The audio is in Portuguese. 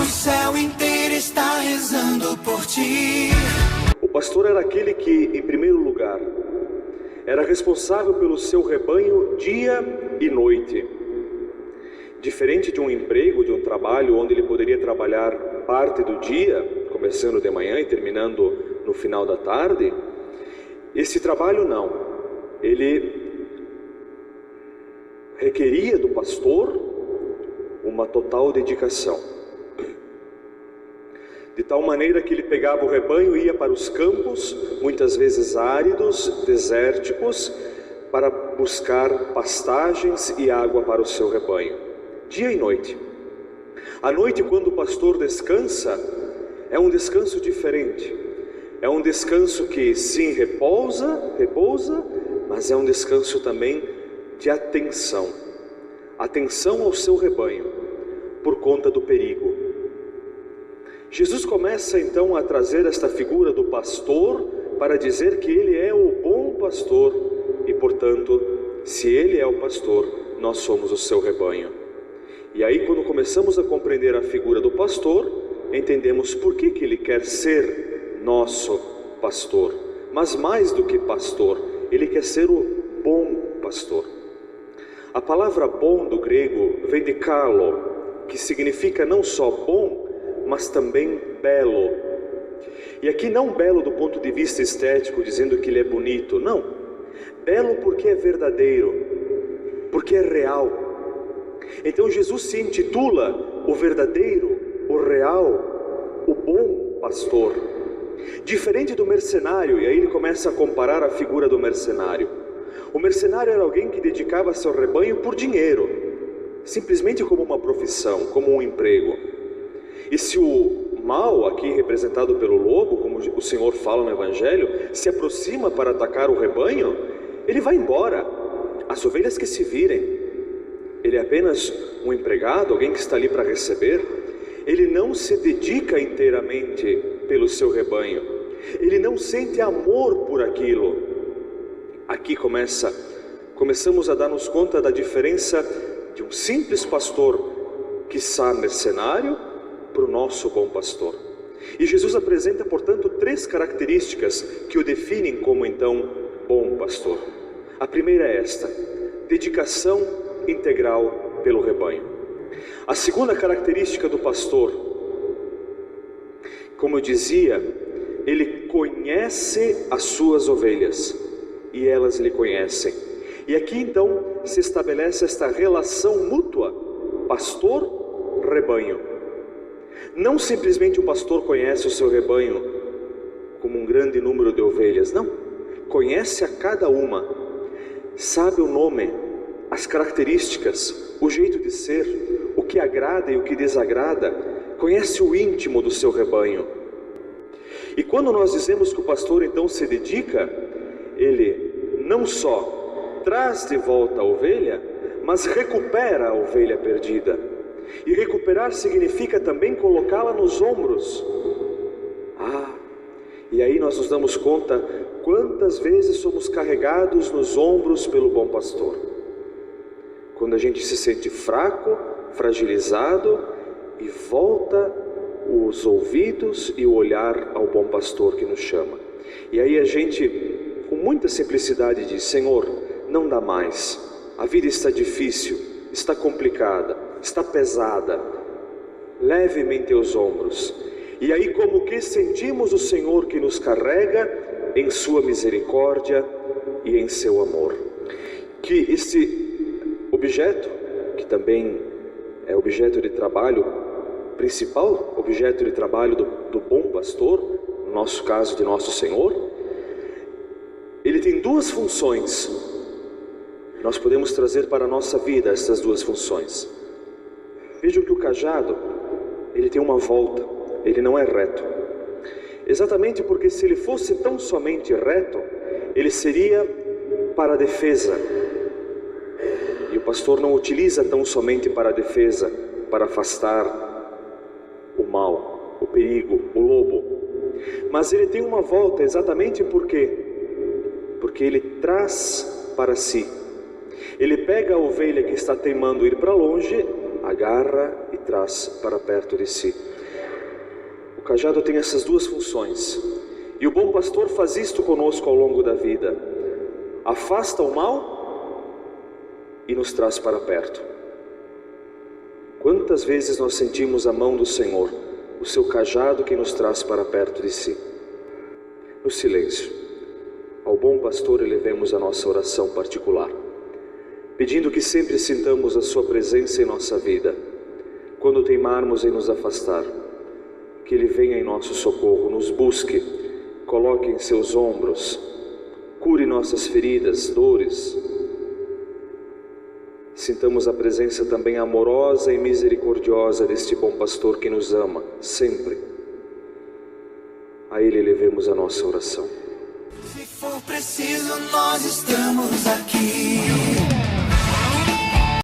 O céu inteiro está rezando por ti. O pastor era aquele que, em primeiro lugar, era responsável pelo seu rebanho dia e noite. Diferente de um emprego, de um trabalho onde ele poderia trabalhar parte do dia, começando de manhã e terminando no final da tarde, esse trabalho não. Ele requeria do pastor uma total dedicação. De tal maneira que ele pegava o rebanho e ia para os campos, muitas vezes áridos, desérticos, para buscar pastagens e água para o seu rebanho, dia e noite. À noite, quando o pastor descansa, é um descanso diferente. É um descanso que sim repousa, mas é um descanso também de atenção. Atenção ao seu rebanho, por conta do perigo. Jesus começa então a trazer esta figura do pastor para dizer que ele é o bom pastor e, portanto, se ele é o pastor, nós somos o seu rebanho. E aí, quando começamos a compreender a figura do pastor, entendemos por que ele quer ser nosso pastor. Mas mais do que pastor, ele quer ser o bom pastor. A palavra bom do grego vem de kalo, que significa não só bom, mas também belo. E aqui não belo do ponto de vista estético, dizendo que ele é bonito, não. Belo porque é verdadeiro, porque é real. Então Jesus se intitula o verdadeiro, o real, o bom pastor. Diferente do mercenário, e aí ele começa a comparar a figura do mercenário. O mercenário era alguém que dedicava seu rebanho por dinheiro, simplesmente como uma profissão, como um emprego. E se o mal, aqui representado pelo lobo, como o Senhor fala no Evangelho, se aproxima para atacar o rebanho, ele vai embora, as ovelhas que se virem. Ele é apenas um empregado, alguém que está ali para receber. Ele não se dedica inteiramente pelo seu rebanho, ele não sente amor por aquilo. Aqui começamos a dar-nos conta da diferença de um simples pastor, quiçá mercenário, para o nosso bom pastor. E Jesus apresenta, portanto, 3 características que o definem como, então, bom pastor. A primeira é esta: dedicação integral pelo rebanho. A segunda característica do pastor, como eu dizia, ele conhece as suas ovelhas e elas lhe conhecem. E aqui então se estabelece esta relação mútua, pastor-rebanho. Não simplesmente o pastor conhece o seu rebanho como um grande número de ovelhas, não. Conhece a cada uma, sabe o nome, as características, o jeito de ser, o que agrada e o que desagrada, conhece o íntimo do seu rebanho. E quando nós dizemos que o pastor então se dedica, ele não só traz de volta a ovelha, mas recupera a ovelha perdida. E recuperar significa também colocá-la nos ombros. E aí nós nos damos conta quantas vezes somos carregados nos ombros pelo bom pastor. Quando a gente se sente fraco, fragilizado, e volta os ouvidos e o olhar ao bom pastor que nos chama. E aí a gente, com muita simplicidade, diz: Senhor, não dá mais, a vida está difícil, está complicada, está pesada, leve-me em teus ombros. E aí, como que sentimos o Senhor que nos carrega em sua misericórdia e em seu amor. Que esse objeto, que também é objeto de trabalho, principal objeto de trabalho do bom pastor, no nosso caso de nosso Senhor, ele tem 2 funções. Nós podemos trazer para a nossa vida essas 2 funções. Vejam que o cajado, ele tem uma volta, ele não é reto. Exatamente porque se ele fosse tão somente reto, ele seria para a defesa. E o pastor não utiliza tão somente para a defesa, para afastar o mal, o perigo, o lobo. Mas ele tem uma volta exatamente porque ele traz para si. Ele pega a ovelha que está teimando ir para longe agarra e traz para perto de si. O cajado tem essas duas funções, e o bom pastor faz isto conosco ao longo da vida: afasta o mal e nos traz para perto. Quantas vezes nós sentimos a mão do Senhor, o seu cajado que nos traz para perto de si? No silêncio, ao bom pastor elevemos a nossa oração particular, pedindo que sempre sintamos a sua presença em nossa vida. Quando teimarmos em nos afastar, que Ele venha em nosso socorro, nos busque, coloque em seus ombros, cure nossas feridas, dores. Sintamos a presença também amorosa e misericordiosa deste bom pastor que nos ama sempre. A Ele elevemos a nossa oração. Se for preciso, nós estamos aqui.